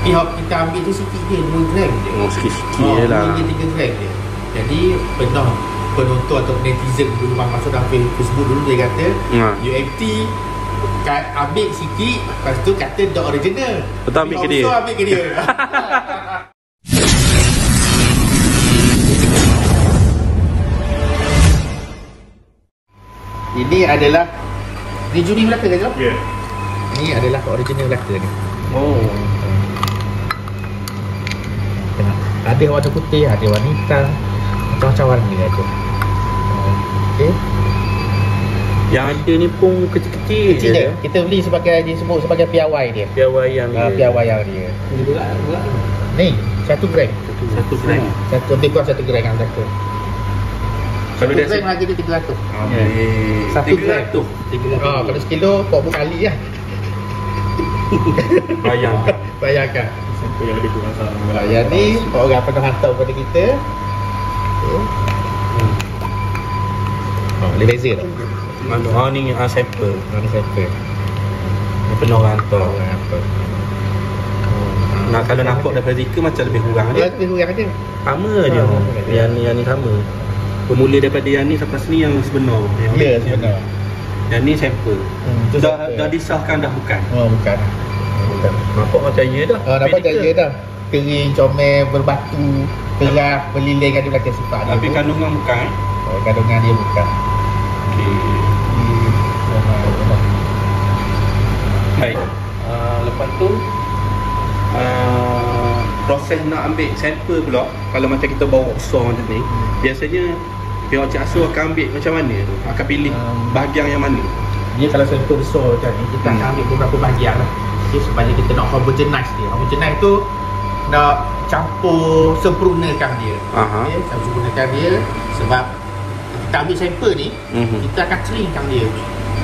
Tapi hok kita ambil tu sikit dia, 2 gram je. Oh, sikit-sikit je lah. 3 gram je. Jadi penuh penonton atau netizen dulu masuk dalam Facebook dulu, dia kata you empty, ambil sikit, lepas tu kata the original. Betul, ambil ke dia. Ambil ke dia. Ini adalah Juni Melaka ke, Jom? Ya. Ini adalah original Melaka ni. Oh. Ada warna putih, ada warna hitam, macam-macam warna dia tu. Okey. Yang ada ni pun kecil-kecil Kecil je. Kita beli sebagai, dia sebut sebagai piawai dia. Piawai yang piawai yang dia. Ni 1 gram. 1 gram. Satu lebih kurang 1 gram kan satu. Kalau 1 dia gram harga dia 300. 1 gram tu. Kalau sekilo 40 kali lah. Bayangkan. Sampai yang lebih kurang sama. Yang ni orang pernah hantar kepada kita. Dia beza tak? Ni sampel. Ni sampel. Dia pernah orang hantar. Nak kalau nampak daripada Zika macam lebih kurang dia. Lebih kurang dia. Sama je. Yang ni sama. Bermula daripada yang ni sampai sini yang sebenar. Ya, sebenar. Yang ni sampel. Dah disahkan dah bukan. Bukan. Nampak macam ya dah. Nampak macam ya dah. Kering, comel, berbatu, keras, berliling ada belakang sifat. Tapi kandungan bukan. Kandungan dia bukan. Baik. Lepas tu proses nak ambil sampel pula. Kalau macam kita bawa besar macam ni, biasanya pihak Cik Asu akan ambil macam mana tu? Akan pilih bahagian yang mana? Dia kalau sampel besar macam ni, kita akan ambil beberapa bahagian lah. Okay, supaya kita nak homogenize dia. Homogenize tu nak campur sempurnakan dia. Okay, sempurnakan dia. Sebab kita ambil sampel ni, kita akan keringkan dia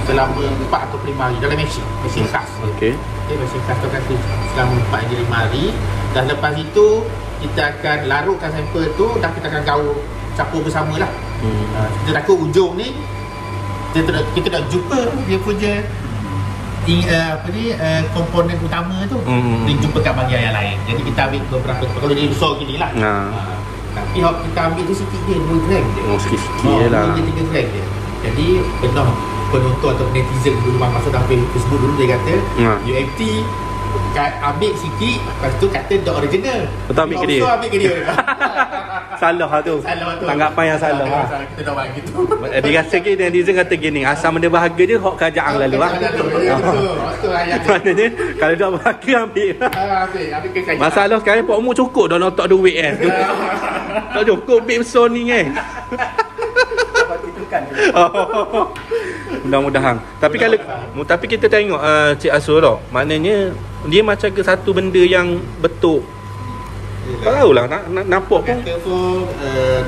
selama 4 atau 5 hari dalam mesin khas. Okey. Mesin khas tu akan selama 4 hingga 5 hari. Dan lepas itu kita akan larutkan sampel tu dan kita akan gaul campur bersama lah. Kita takut ujung ni kita nak jumpa dia punya komponen utama tu, dia jumpa kat bahagian yang lain. Jadi kita ambil beberapa, kalau dia besar gini lah. Tapi kita ambil tu sikit dia, 2 gram je. Oh, sikit-sikit je lah. 3 gram je. Jadi penuh penonton atau netizen dulu masuk dalam Facebook dulu, dia kata you empty, ambil sikit, lepas tu kata the original. Betul, ambil ke dia. Ambil ke dia. Salah lah tu. Tanggapan yang salah. Kita dah buat gitu. Dia rasa ke netizen kata gini, asal benda bahagia dia hok kerajaan lalu lah. Maknanya kalau dia bahagia ambil. Ambil ke kerajaan. Masalah sekarang Pak Mu cukup dah nak tak duit kan. Tak cukup bit besar ni kan. Mudah-mudahan. Tapi kita tengok Cik Asu tau. Maknanya dia macam ke satu benda yang betul. Tak tahulah nak nampak pun. Kata pun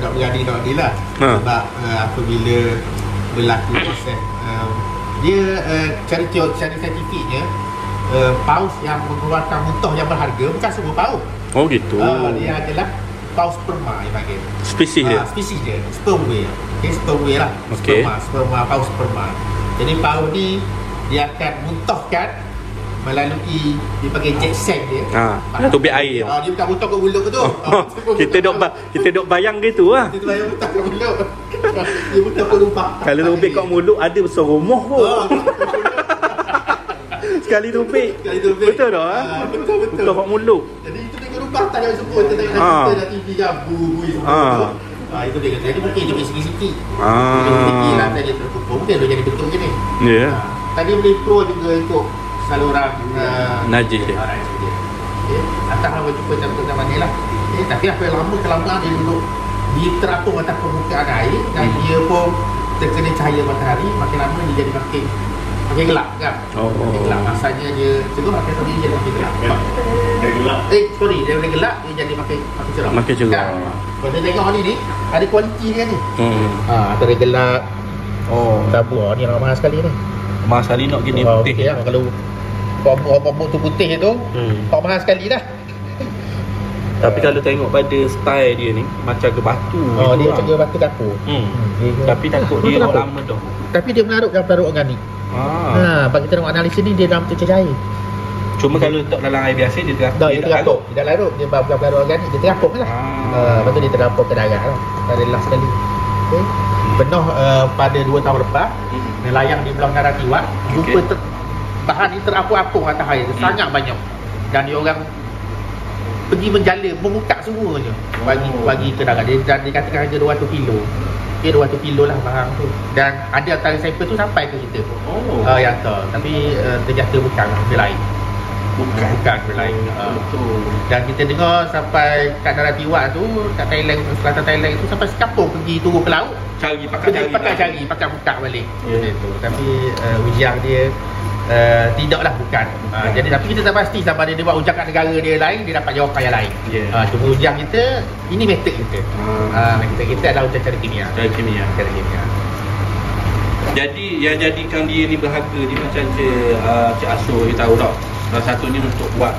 nak berani lah. Sebab apabila berlaku proses dia cara saintifiknya, paus yang mengeluarkan muntah yang berharga bukan semua paus. Oh gitu. Dia adalah paus sperma yang panggil. Spesies dia. Sperm whale. Sperm whale lah. Sperma, paus sperma. Jadi paus ni dia akan muntahkan melalui dia pakai jet sack dia. Tubik air. Dia bukan muntah ke mulut tu. Kita dok bayang gitu lah. Kita bayang muntah ke mulut. Dia muntah ke rumah. Kalau tubik kat mulut ada besar rumah pun. Sekali tubik. Betul tak? Betul. Muntah kat mulut. Jadi itu tengok rumah tak ada sebut. Kita tengok kita TV kan bui semua. Itu dia kata. Jadi mungkin dia beri sikit-sikit. Sikit lah dia terkumpul. Mungkin dia jadi betul ke ni. Ya. Tadi boleh pro juga ikut saluran najis dia. Okay. Atas lah jumpa macam mana lah. Tapi apa yang lama-kelamaan dia duduk dia terapung atas permukaan air dan dia pun terkena cahaya matahari, makin lama dia jadi makin gelap kan. Makin gelap. Masanya dia cerah, makin lama dia jadi makin gelap. Dia gelap. Dia boleh gelap, dia jadi makin cerah. Makin cerah. Kalau dia tengok ni ada kualiti dia ni. Antara gelap. Tabu ni mahal sekali ni. Mahal sekali nak gini putih. Kalau pokok tu putih tu tak mahal sekali dah. Tapi kalau tengok pada style dia ni macam ke batu. Dia macam ke batu kapur. Tapi takut dia orang lama dah. Tapi dia melarut dalam pelarut organik. Bagi kita nak analisis ni dia dalam cecair. Cuma kalau letak dalam air biasa dia Tak, dia terapuk. Dia tak larut. Dia berapa organik, dia terapuk lah. Lepas tu dia terapuk ke darat lah. Dari last sekali. Okay. Penuh pada 2 tahun lepas. Nelayan di Belah Negara Tiwak jumpa bahan ni terapuk-apuk atas air. Sangat banyak. Dan dia orang pergi menjala, membuka semuanya bagi ke darat. Dan dia katakan hanya 200 kilo. Okay, 200 kilo lah barang tu. Dan ada antara sampel tu sampai ke kita. Yang tu. Tapi ternyata bukan benda lain. Bukan benda lain. Dan kita dengar sampai kat darat Tiwak tu, kat Thailand, selatan Thailand tu, sampai sekampung pergi turun ke laut, pakai buka balik. Tu. Tapi ujian dia tidaklah bukan. Jadi tapi kita tak pasti sama dia buat ujian kat negara dia lain, dia dapat jawapan yang lain. Cuma ujian kita, ini metod kita. Metod kita adalah ujian cara kimia. Jadi yang jadikan dia ni berharga ni macam Cik Asro dia tahu tak. Salah satunya untuk buat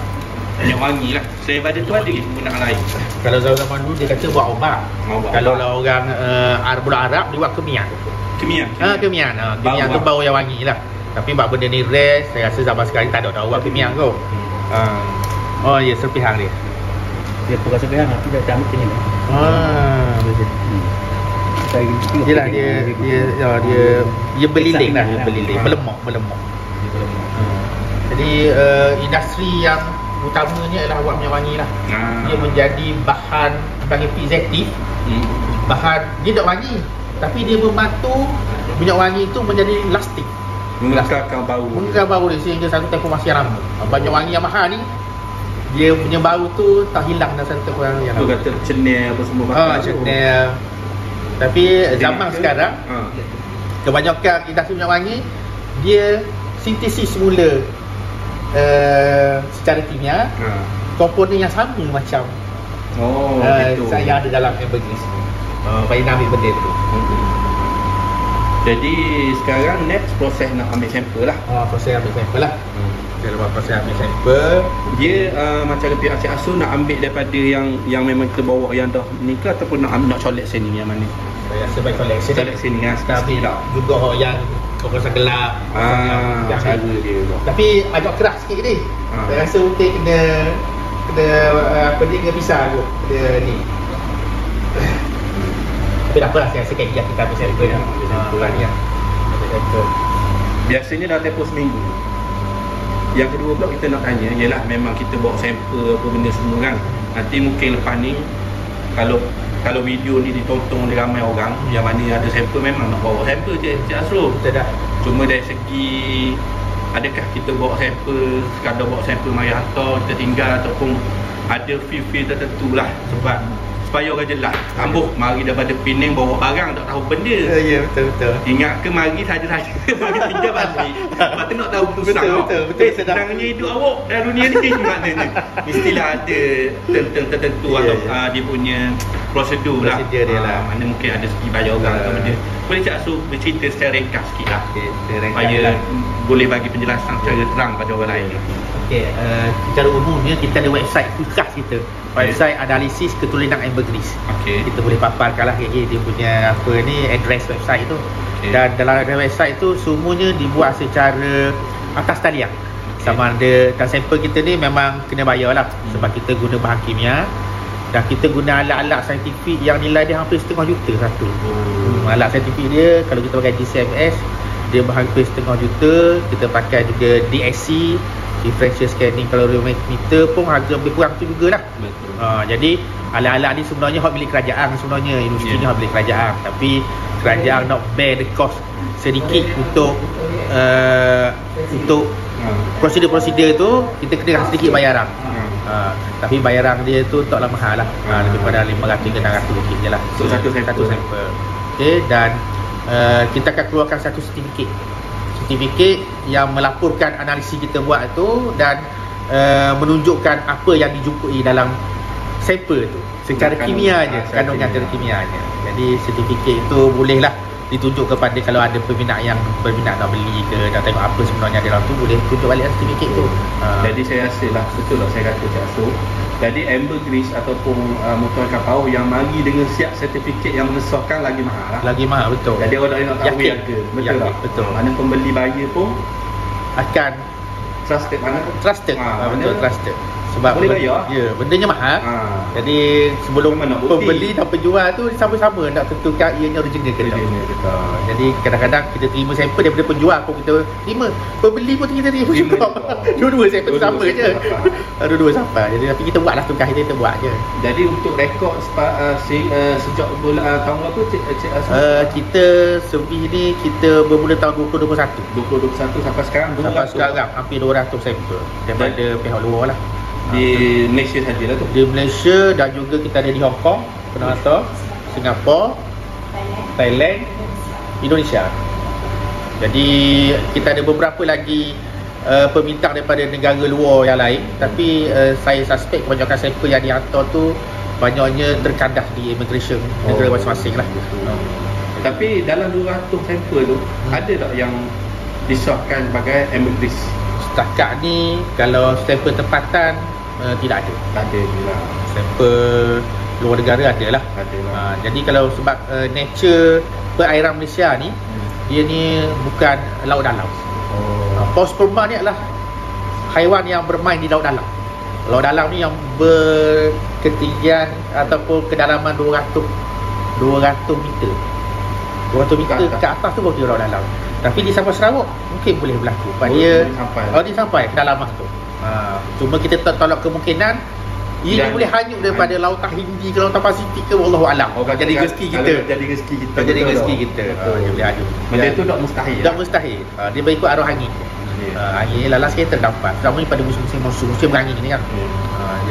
minyak wangi lah. Saya pada tu ada penggunaan lain. Kalau zaman dulu dia kata buat ubat. Kalau lah orang budak Arab dia buat kemian. Kemian tu bau yang wangi lah. Tapi buat benda ni rare, saya rasa zaman sekarang tak ada buat kemian kot. Oh ya, serpihan dia. Dia bukan serpihan, tapi dia ambil macam ni. Betul. Yelah, dia berliling lah, berlemak. Jadi industri yang utamanya adalah buat minyak wangi lah. Dia menjadi bahan bagi fixatif. Bahan dia tak wangi, tapi dia membantu minyak wangi itu menjadi lasting. Mengekalkan bau dia sehingga satu tempoh masih lama. Banyak wangi yang mahal ni, dia punya bau tu tak hilang dalam satu tempoh yang lama. Tu kata cenel apa semua bakar. Cenel. Tapi zaman sekarang kebanyakan industri minyak wangi dia sintesis semula secara kimia komponen yang sama macam saya ada dalam ambergris ni. Bagi nak ambil benda tu. Jadi sekarang next proses nak ambil sampel lah. Proses ambil sampel lah. Kita buat proses ambil sampel. Dia macam pihak Cik Asro nak ambil daripada yang memang kita bawa yang dah ni ke, ataupun nak colek sini yang mana? Saya rasa baik colek sini kan. Tapi juga yang rasa gelap. Cara dia. Tapi agak keras sikit ni. Saya rasa mungkin kena apa dia kena pisah kot. Kena ni. Tapi tak apalah, saya rasa kita ambil sampel ni. Biasanya dah tempoh seminggu. Yang kedua pula kita nak tanya ialah memang kita bawa sampel apa benda semua kan. Nanti mungkin lepas ni kalau video ni ditonton oleh ramai orang yang mana ada sampel, memang nak bawa sampel Cik Asro. Betul dah. Cuma dari segi adakah kita bawa sampel sekadar bawa sampel mari hantar kita tinggal, ataupun ada feel tertentu lah sebab supaya orang jelas. Ambuh mari daripada Penang bawa barang tak tahu benda. Ya, betul. Ingat ke mari saja-saja mari tinggal balik. Lepas tu nak tahu pusat. Betul. Sedangnya hidup awak dalam dunia ni maknanya mestilah ada tertentu atau dia punya prosedur lah. Dia lah. Mana mungkin ada segi bayar orang atau benda. Boleh Cik Asro bercerita secara ringkas sikit lah. Supaya boleh bagi penjelasan secara terang pada orang lain. Secara umumnya kita ada website khas kita. Website analisis keturunan ambergris. Kita boleh paparkan lah dia punya apa ni, address website tu. Dan dalam website tu semuanya dibuat secara atas talian. Sama ada dan sampel kita ni memang kena bayar lah. Sebab kita guna bahan kimia. Dan kita guna alat-alat saintifik yang nilai dia hampir $500,000 satu. Alat saintifik dia kalau kita pakai GCMS dia hampir $500,000. Kita pakai juga DSC, differential scanning calorimeter pun harga lebih kurang tu jugalah. Jadi alat-alat ni sebenarnya hak milik kerajaan, sebenarnya industri ni hak milik kerajaan, tapi kerajaan nak bear the cost sedikit untuk prosedur tu kita kena sedikit bayaran. Tapi bayaran dia tu taklah mahal lah. Lebih pada RM500 ke RM600 je lah. Satu sampel. Dan kita akan keluarkan satu sertifikat yang melaporkan analisis kita buat tu dan menunjukkan apa yang dijumpai dalam sampel tu secara kimianya, kandungan secara kimianya. Jadi sertifikat itu bolehlah ditunjuk kepada kalau ada peminat yang berminat nak beli ke, nak tengok apa sebenarnya dalam tu, boleh tunjuk balik sertifikat tu. Jadi saya rasa lah betul lah saya kata Cik Asro. Jadi ambergris ataupun motor kapau yang mari dengan siap sertifikat yang mengesahkan lagi mahal lah. Lagi mahal, betul. Jadi orang nak tahu harga. Betul lah. Betul. Mana pembeli buyer pun akan trusted mana tu? Trusted. Betul, mana? trusted. Sebab Boleh bayar? Ya, bendanya mahal. Ha. Jadi sebelum Memang nak bukti. pembeli dan penjual tu sama-sama nak tentukan ianya original ke tak. Original ke tak. Jadi kadang-kadang kita terima sampel daripada penjual pun kita terima. Pembeli pun kita terima Terima juga. juga. Dua-dua sampel tu sama Dua-dua je. sampai. Dua-dua sampai. Jadi tapi kita buatlah tugas kita buat je. Jadi untuk rekod sejak bulan tahun berapa Cik Asu? Kita Serbih ni kita bermula tahun 2021. 2021 sampai sekarang 200 Sampai sekarang hampir 200 sampel daripada pihak luar lah. di Malaysia sajalah tu. Di Malaysia dan juga kita ada di Hong Kong, Penang, Singapura, Thailand, Indonesia. Jadi kita ada beberapa lagi permintaan daripada negara luar yang lain, tapi saya suspek kebanyakan sampel yang dihantar tu banyaknya terkandas di immigration negara masing-masing lah. Tapi dalam 200 sampel tu ada tak yang disahkan sebagai emigris? Setakat ni kalau sampel tempatan tidak ada. Tak ada je lah. Sampel luar negara ada lah. Ada lah. Jadi kalau sebab nature perairan Malaysia ni dia ni bukan laut dalam. Paus sperma ni adalah haiwan yang bermain di laut dalam. Laut dalam ni yang berketinggian ataupun kedalaman 200 meter. 200 meter ke atas tu baru dia laut dalam. Tapi di Sabah Sarawak mungkin boleh berlaku. Sebab dia sampai kedalaman tu. Cuma kita tolak kemungkinan ia boleh hanyut daripada lautan Hindi ke lautan Pasifik ke, wallahu alam. Jadi rezeki kita. Jadi rezeki kita. Jadi rezeki kita. Dia boleh hanyut. Benda tu tak mustahil. Tak mustahil. Dia berikut arah angin. Angin ni lalas kita terdapat. Selama ni pada musim berangin ni kan.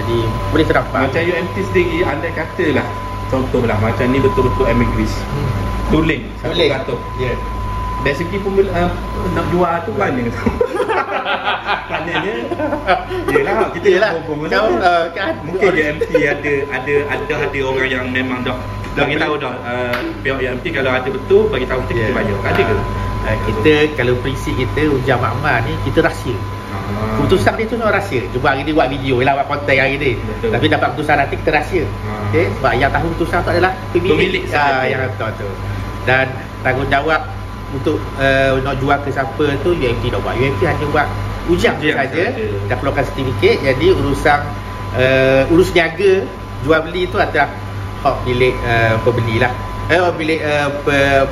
Jadi boleh terdapat. Macam UMT sendiri, andai katalah contohlah macam ni betul-betul emigris. Tuling. Ya. Dari segi nak jual tu mana tu? Maknanya yelah kita kan mungkin UMT ada orang yang memang dah bagi tahu dah pihak UMT kalau ada betul bagi tahu kita bayar. Ada ke? Kita kalau prinsip kita ujian makmal ni kita rahsia. Keputusan dia tu semua rahsia. Cuba hari ni buat video lah, buat konten hari ni. Betul. Tapi dapat keputusan nanti kita rahsia. Okey, sebab yang tahu keputusan tu adalah pemilik yang betul tu. Dan tanggungjawab untuk nak jual ke siapa tu UMT dah buat. UMT hanya buat ujian saja dan keluarkan sertifikat. Jadi urusan urus niaga jual beli tu adalah hak milik pembeli lah. Milik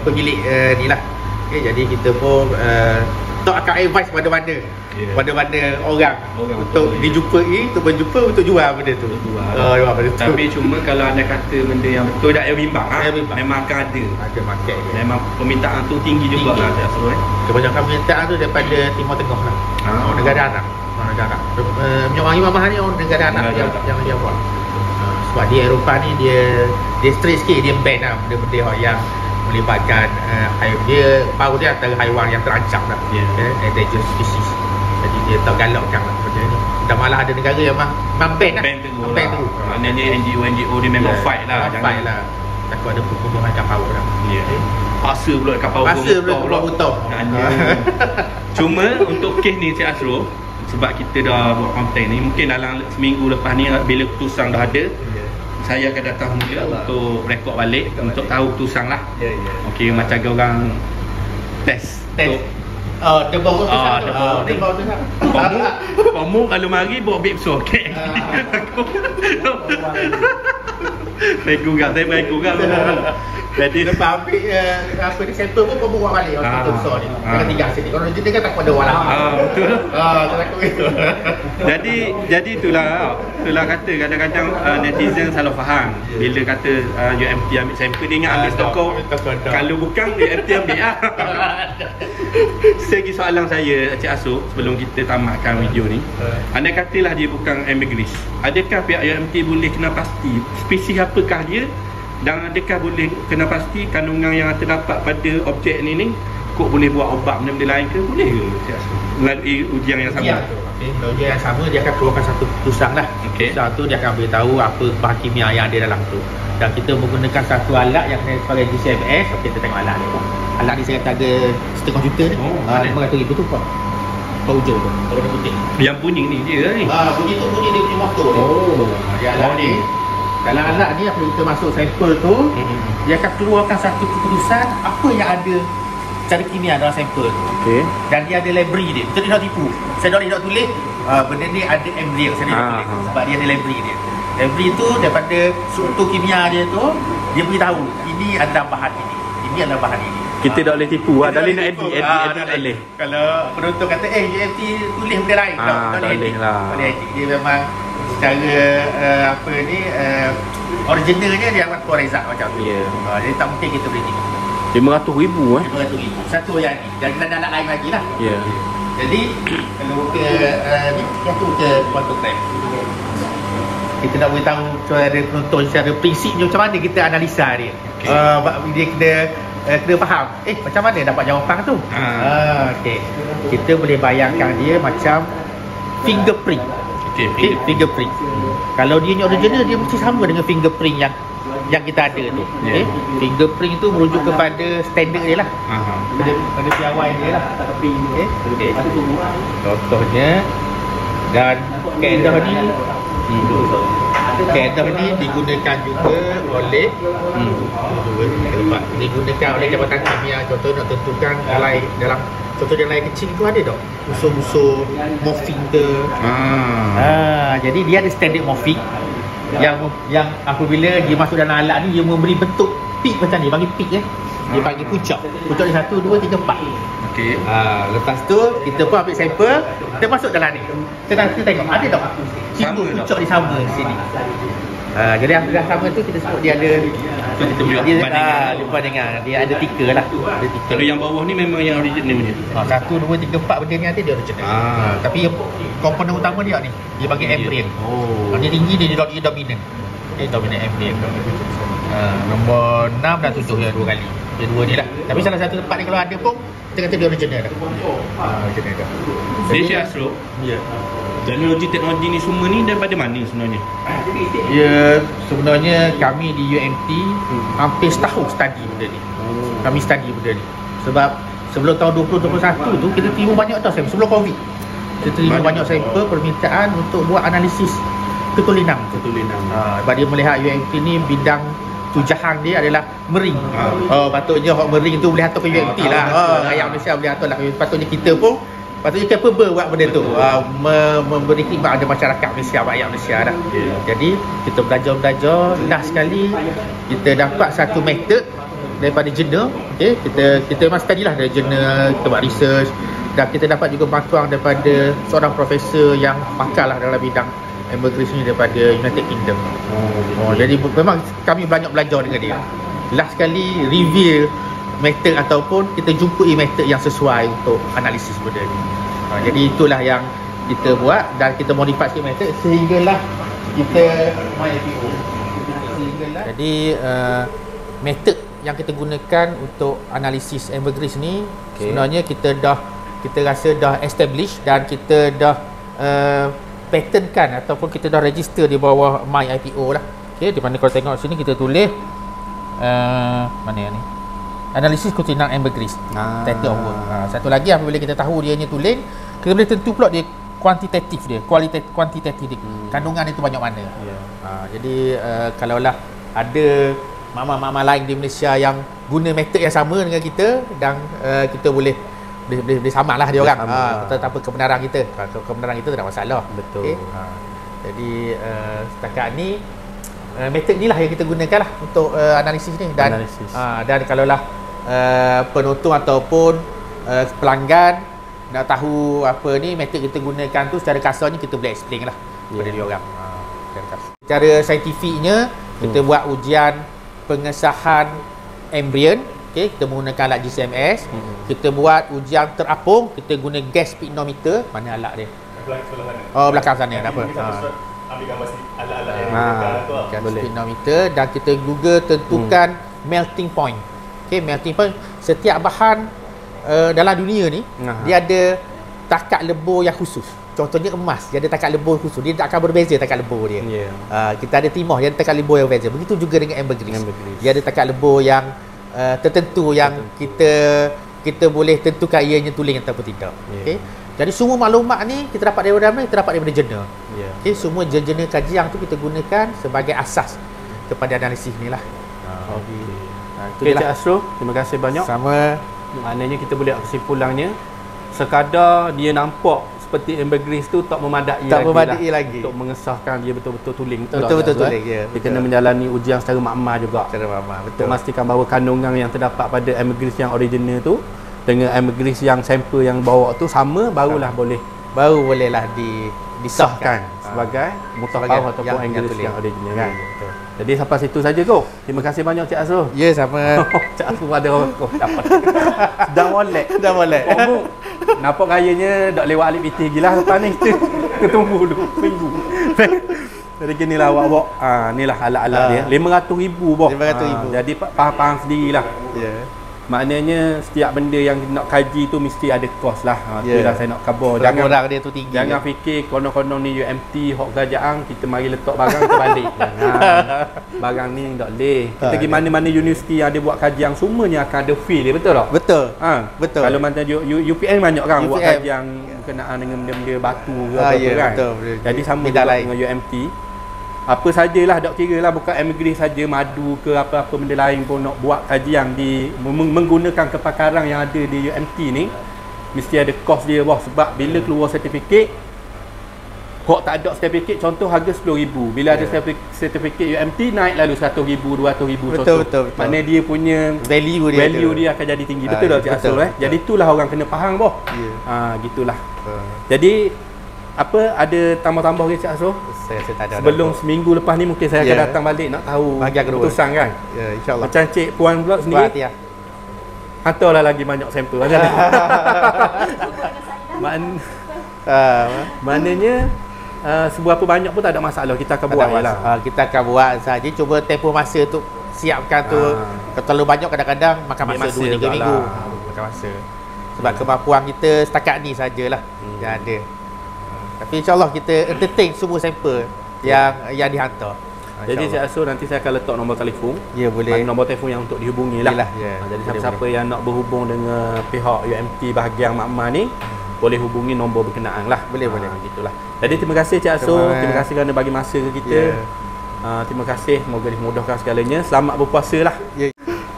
pemilik ni lah. Okay, jadi kita pun tak akan advice mana-mana orang untuk dijumpai, untuk berjumpa, untuk jual benda tu. Tapi cuma kalau anda kata benda yang betul tak payah bimbang, memang akan ada market. Memang permintaan tu tinggi juga lah tak suruh. Kebanyakan permintaan tu daripada Timur Tengah lah. Negara anak. Orang Imam Mahal ni orang negara anak yang dia buat. Sebab di Eropah ni dia straight sikit, dia ban lah benda-benda yang melibatkan dia paus dia antara haiwan yang terancam lah. Endangered species. Jadi dia tak galakkan lah benda ni. Dan malah ada negara yang ban lah. Ban tu. Maknanya NGO ni memang fight lah. Fight lah. Takut ada pembunuhan kapal lah. Paksa pula kapal buta. Cuma untuk kes ni Cik Asrul, sebab kita dah buat konten ni, mungkin dalam seminggu lepas ni bila keputusan dah ada, saya akan datang juga untuk rekod balik untuk tahu keputusan lah. Okey, macam orang test. Tebang tu Kamu kalau mari bawa beg besar. Okey. Baik juga, saya baik juga. Jadi lepas ambil apa ni sampel pun kamu buat balik untuk besar ni. Jangan tinggal sini. Kalau dia kan tak ada walau. Betul. Takut itu. Jadi itulah kata kadang-kadang netizen salah faham bila kata UMT ambil sampel, dia ingat ambil stokor. Kalau bukan UMT ambil lah. Segi soalan saya Cik Asuk sebelum kita tamatkan video ni, anda katalah dia bukan emigris, adakah pihak UMT boleh kena pasti spesies apakah dia, dan adakah boleh kena pasti kandungan yang terdapat pada objek ni kok boleh buat ubat benda-benda lain ke? Boleh ke Cik Asuk melalui ujian yang sama? Kalau ujian yang sama dia akan keluarkan satu keputusan lah. Keputusan tu dia akan beritahu apa bahan kimia yang ada dalam tu. Dan kita menggunakan satu alat yang sebagai GCMS. Kita tengok alat ni. Alat ni saya kata ada setengah juta ni. 500,000 tu kau hujung tu, warna putih. Yang bunyi ni dia ni. Bunyi tu bunyi dia punya motor ni. Dia alat ni. Dalam alat ni apabila kita masuk sampel tu, dia akan keluarkan satu keputusan apa yang ada secara kimia dalam sampel tu. Okey. Dan dia ada library dia. Betul dia nak tipu. Saya nak tulis benda ni ada embryo saya nak tulis sebab dia ada library dia. Library tu daripada struktur kimia dia tu dia beritahu ini adalah bahan ini adalah bahan ini. Kita tak boleh tipu lah. Dalih nak edit tak boleh. Kalau penonton kata UMT tulis benda lain, tak boleh lah. Boleh edit. Dia memang secara originalnya dia akan keluar result macam tu. Jadi tak mungkin kita boleh tipu. RM500,000 RM500,000. Satu yang ni. Dan kita nak lain lagi lah. Jadi kalau ke yang tu ke quantum time. Kita nak beritahu kepada penonton secara prinsipnya macam mana kita analisa dia. Dia kena faham macam mana dapat jawapan tu. Okey. Kita boleh bayangkan dia macam fingerprint. Fingerprint. Kalau dia ni original dia mesti sama dengan fingerprint yang kita ada tu. Fingerprint tu merujuk kepada standard dia lah. Pada piawai dia lah. Contohnya dan kaedah ni digunakan juga oleh digunakan oleh Jabatan Kimia. Contoh nak tentukan dalam contoh yang lain kecil tu ada tak unsur-unsur morfin ke. Jadi dia ada standard morfin yang apabila dia masuk dalam alat ni dia memberi bentuk peak macam ni, bagi peak dia panggil puncak dia 1, 2, 3, 4. Lepas tu kita pun ambil sampel, kita masuk dalam ni, kita tengok ada tak simbol puncak di sama sini. Jadi apabila sama tu kita sebut dia ada kita boleh bandingan. Dia ada tiga lah. Kalau yang bawah ni memang yang original punya. 1, 2, 3, 4 benda ni ada dia original. Tapi komponen utama dia ni dia panggil embryo. Dia tinggi dia dominan. Dia dominan embryo. Nombor 6 dan 7 yang 2 kali. Dia 2 ni lah. Tapi salah satu tempat ni kalau ada pun kita kata dia original dah. Original dah. Jadi Cik Asro, teknologi ni semua ni daripada mana sebenarnya? Ya, sebenarnya kami di UMT hampir setahun study benda ni. Kami study benda ni. Sebab sebelum tahun 2021 tu kita terima banyak tau sampel sebelum Covid. Kita terima banyak sampel permintaan untuk buat analisis ketulinan. Sebab dia melihat UMT ni bidang tujahan dia adalah mering. Patutnya orang mering tu boleh hantar ke UMT lah. Rakyat Malaysia boleh hantar lah. Patutnya kita pun capable buat benda tu, memberi khidmat kepada masyarakat Malaysia, rakyat Malaysia dah. Jadi kita belajar last sekali kita dapat satu metod daripada jurnal. Kita memang study lah dari jurnal, kita buat research dan kita dapat juga bantuan daripada seorang profesor yang pakar lah dalam bidang ambergris ni daripada United Kingdom. Jadi memang kami banyak belajar dengan dia. Last sekali reveal metod ataupun kita jumpai metod yang sesuai untuk analisis benda ni. Jadi itulah yang kita buat dan kita modify sikit metod sehinggalah kita MyIPO. Jadi metod yang kita gunakan untuk analisis ambergris ni sebenarnya kita rasa dah establish dan kita dah patentkan ataupun kita dah register di bawah MyIPO lah. Di mana kalau tengok sini kita tulis mana yang ni? Analisis ketulinan ambergris. Title of work. Satu lagi apabila kita tahu dia ni tulen, kita boleh tentu pula dia kuantitatif dia, kuantitatif dia. Kandungan itu banyak mana. Jadi kalaulah ada mama-mama lain di Malaysia yang guna metod yang sama dengan kita dan kita boleh samalah dia orang. Tanpa kebenaran kita. Kalau kebenaran kita tak ada masalah. Betul. Jadi setakat ni metod ni lah yang kita gunakan lah untuk analisis ni dan kalaulah penonton ataupun pelanggan nak tahu apa ni metod kita gunakan tu secara kasarnya kita boleh explain lah kepada dia orang. Secara saintifiknya kita buat ujian pengesahan embrion. Kita menggunakan alat GCMS. Kita buat ujian terapung, kita guna gas speedometer. Mana alat dia? Belakang sana. Tak apa. Ambil gambar alat-alat yang gas speedometer dan kita juga tentukan melting point. Melting point setiap bahan dalam dunia ni dia ada takat lebur yang khusus. Contohnya emas, dia ada takat lebur khusus. Dia tak akan berbeza takat lebur dia. Kita ada timah, dia ada takat lebur yang berbeza. Begitu juga dengan ambergris. Dia ada takat lebur yang tertentu yang kita boleh tentukan ianya tulen ataupun tidak. Jadi semua maklumat ni kita dapat daripada mana? Kita dapat daripada jurnal. Semua jurnal kajian tu kita gunakan sebagai asas kepada analisis ni lah. Cik Asro, terima kasih banyak. Sama. Maknanya kita boleh kesimpulannya sekadar dia nampak seperti ambergris tu tak memadai lagi untuk mengesahkan dia betul-betul tuling. Betul-betul tuling, ya. Dia kena menjalani ujian secara makmal juga. Secara makmal, Untuk betul. memastikan bahawa kandungan yang terdapat pada ambergris yang original tu dengan ambergris yang sampel yang bawa tu sama, barulah boleh Bolehlah disahkan disahkan sebagai mutahharah ataupun yang ambergris tuling. yang original kan. Betul. Jadi sampai situ saja kau. Terima kasih banyak Cik Asrul. Ya, sama. Cik Asrul ada rokok dapat. Dah molek. Dah boleh. Kamu nampak gayanya dak lewat alip pitih gila lepas ni kita tunggu dulu minggu. Jadi ginilah awak-awak. Inilah alat-alat dia. 500,000 boh. 500,000. Jadi faham sendirilah. Ya. Maknanya setiap benda yang nak kaji tu mesti ada kos lah. Itulah saya nak khabar. Orang dia tu tinggi. Jangan fikir konon-konon ni UMT hok kerajaan kita mari letak barang kita balik. Barang ni tak boleh. Kita pergi mana-mana universiti yang ada buat kajian semuanya akan ada fee dia, betul tak? Betul. Betul. Kalau macam UPN banyak kan buat UPN. kajian berkenaan dengan benda-benda batu ke Ya, kan. betul. Jadi sama Bidang juga lain. dengan UMT. Apa sajalah tak kira lah, bukan ambergris saja, madu ke apa-apa benda lain pun nak buat kajian di menggunakan kepakaran yang ada di UMT ni mesti ada kos dia bawah. Sebab bila keluar sertifikat hok tak ada sertifikat, contoh harga 10,000, bila ada sertifikat UMT naik lalu 100,000, 200,000 contoh. Betul. Maknanya dia punya Value dia akan jadi tinggi. Betul tak Cik betul, Asrul? betul. Jadi itulah orang kena faham boh. Ya. Gitulah. Jadi ada tambah-tambah ke Cik Asrul? Saya tak ada. Sebelum seminggu lepas ni mungkin saya akan Ya. datang balik nak tahu Bahagian kedua. keputusan kan. Ya, insya-Allah. Macam Cik Puan pula sendiri. Hati ya. Hantarlah lagi banyak sampel. Maknanya seberapa banyak pun tak ada masalah, kita akan buat lah. Kita akan buat saja, cuba tempoh masa tu siapkan tu. Kalau terlalu banyak kadang-kadang makan Ambil masa masa 2-3 jugalah. minggu. Makan masa. Sebab kemampuan kita setakat ni sajalah yang ada. Tapi insya-Allah kita entertain semua sampel yang dihantar. Jadi Cik Asrul, nanti saya akan letak nombor telefon. Ya, boleh. Nombor telefon yang untuk dihubungi lah. Yalah, ya. Jadi Boleh, siapa-siapa yang nak berhubung dengan pihak UMT bahagian makmal ni boleh hubungi nombor berkenaan lah. Boleh. Gitulah. Jadi terima kasih Cik Asrul. Terima kasih kerana bagi masa ke kita. Ya. Terima kasih, semoga dimudahkan segalanya. Selamat berpuasa lah. Ya.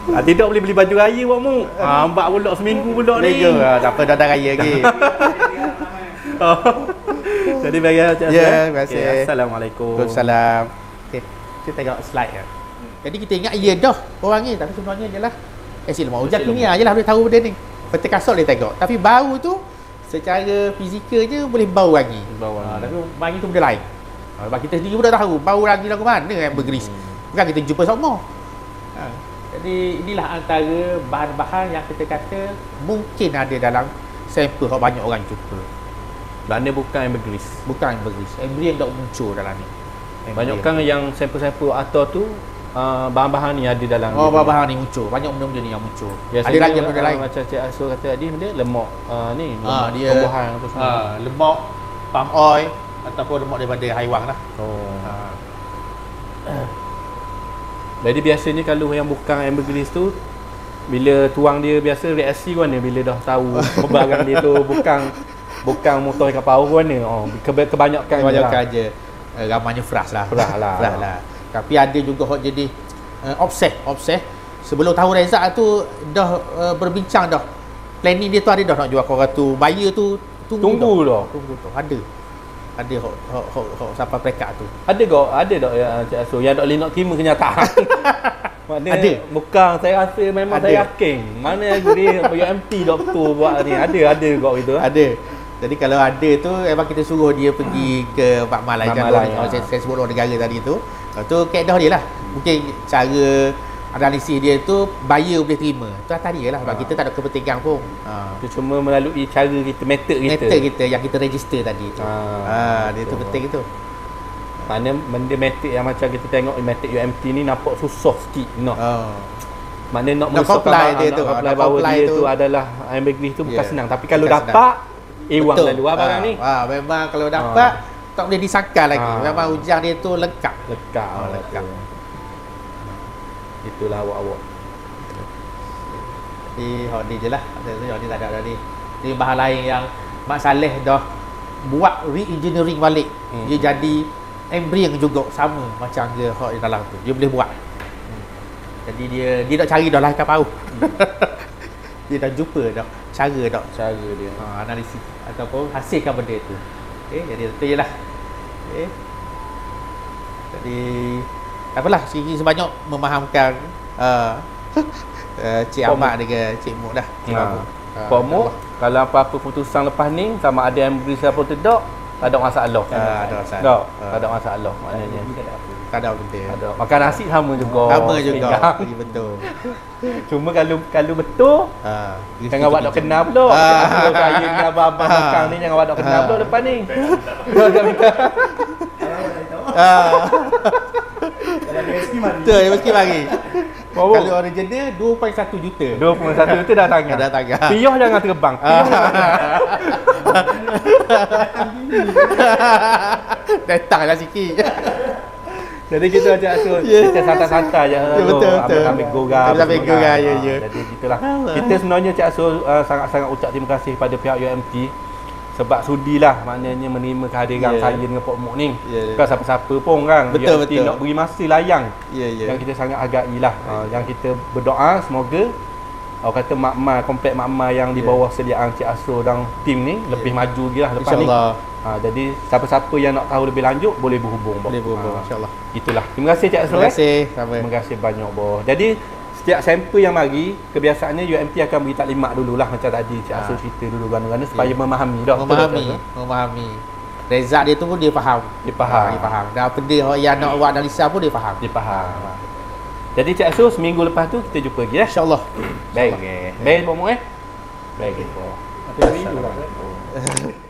Tidak boleh beli baju raya buatmu. Ambak pula seminggu pula ni. Tak apa, dah raya lagi. Jadi bagi Cik Asrul. Ya, terima kasih. Okay, Assalamualaikum. Waalaikumsalam. Okey, kita tengok slide ya. Jadi kita ingat ya dah orang ni, tapi sebenarnya jelah lemah ujian kimia jelah boleh tahu benda ni. Peti kasut boleh tengok. Tapi bau tu secara fizikal je boleh bau lagi. Tapi bagi tu benda lain. Sebab kita sendiri pun dah tahu bau lagi lagu mana ambergris. Bukan kita jumpa semua. Jadi inilah antara bahan-bahan yang kita kata mungkin ada dalam sampel yang banyak orang jumpa. Maknanya bukan ambergris. Bukan ambergris. Ambergris yang tak muncul dalam ni. Banyakkan yang sampel-sampel atau tu bahan-bahan ni ada dalam bahan-bahan ni muncul. Banyak benda-benda ni yang muncul. Ada lagi benda lain. Macam Cik Asrul kata tadi, benda lemak ni, lemak dia tumbuhan apa semua. Lemak palm oil ataupun lemak daripada haiwan lah. Jadi biasanya kalau yang bukan ambergris tu, bila tuang dia biasa reaksi mana bila dah tahu barang dia tu bukan motor kapal mana. Kebanyakan je. Ramanya fresh lah. Fresh lah. Tapi ada juga hot jadi offset. Sebelum tahun Rezak tu dah berbincang dah. Planning dia tu ada dah nak jual korang tu. Buyer tu tunggu dah. Ada hot sampai perekat tu. Ada tak ya Cik Asrul yang tak boleh nak terima kenyataan. Maknanya Ada. Bukan, saya rasa memang Ada. saya yakin. Mana dia UMT doktor buat ni. Ada juga gitu. Ada. Jadi kalau ada tu memang kita suruh dia pergi ke makmal lain. Saya sebut orang negara tadi tu. Tu kaedah dia lah. Mungkin cara analisis dia tu buyer boleh terima. Tu atas dia lah. Sebab kita tak ada kepentingan pun. Itu cuma melalui cara kita, method kita yang kita register tadi tu. Dia tu penting tu. Mana benda method yang macam kita tengok method UMT ni nampak susah sikit Mana nak comply dia tu. Nak apply bahawa dia tu adalah ambergris tu bukan senang. Tapi kalau dapat wang lalu barang ni. Memang kalau dapat tak boleh disangkal lagi. Memang ujian dia tu lengkap. Lengkap. Itulah awak-awak. Ni je lah. Ni tak ada ni. Ni bahan lain yang Mak Saleh dah buat re-engineering balik. Dia jadi embrion juga sama macam dia hot di dalam tu. Dia boleh buat. Jadi dia nak cari dah lah ikan paus. dia dah jumpa dah cara dah Cara dia. analisis ataupun hasilkan benda tu. Okey, jadi betul je lah. Okey. Jadi tak apalah, sikit sebanyak memahamkan Cik Pok Ahmad dengan Cik Muk dah. Cik Muk. Pak Muk, kalau apa-apa putusan lepas ni sama ada yang beri siapa tidak, tak ada masalah. ada masalah. Tak, tak ada masalah maknanya. Tak ada benda. Ada. Makan nasi sama juga. Sama juga. Pinggang. Ya, betul. Cuma kalau betul, jangan awak nak kenal pula. Kalau saya dengan abang-abang belakang ni jangan awak nak kenal pula lepas ni. Betul, dia mesti bagi. Bawa. Kalau original 2.1 juta. 21 juta dah tangan. Dah tangan. Piyah jangan terbang. Datanglah sikit. Jadi kita ajak Asul, Ya. kita santai-santai je. betul, betul. Ambil gegar. Ambil gegar, ya, ya. Jadi gitulah. Kita sebenarnya Cik Asul sangat-sangat ucap terima kasih pada pihak UMT sebab sudilah maknanya menerima kehadiran Ya. saya dengan Pak Muk ni. Ya. Bukan siapa-siapa pun kan. Betul, UMT betul. nak beri masa layang. Ya, ya. Yang kita sangat hargailah. Yang kita berdoa semoga orang kata makmal, komplek makmal yang di Ya. bawah sediaan Cik Asul dan tim ni lebih maju lagi lah lepas ni. InsyaAllah. Jadi siapa-siapa yang nak tahu lebih lanjut boleh berhubung. Boh. Boleh berhubung, insyaAllah. Itulah. Terima kasih Cik Asul. Terima kasih. Sama. Terima kasih banyak boh. Jadi setiap sampel yang mari, kebiasaannya UMT akan beri taklimat dululah macam tadi Cik Asul cerita dulu gana-gana supaya memahami dah. Memahami. Result dia tu pun dia faham. Dia faham. Dia faham. Dan apa dia yang nak buat analisa pun dia faham. Dia faham. Jadi Cik Asul seminggu lepas tu kita jumpa lagi InsyaAllah. Baik. InsyaAllah. Baik Pak Muk Baik. Assalamualaikum.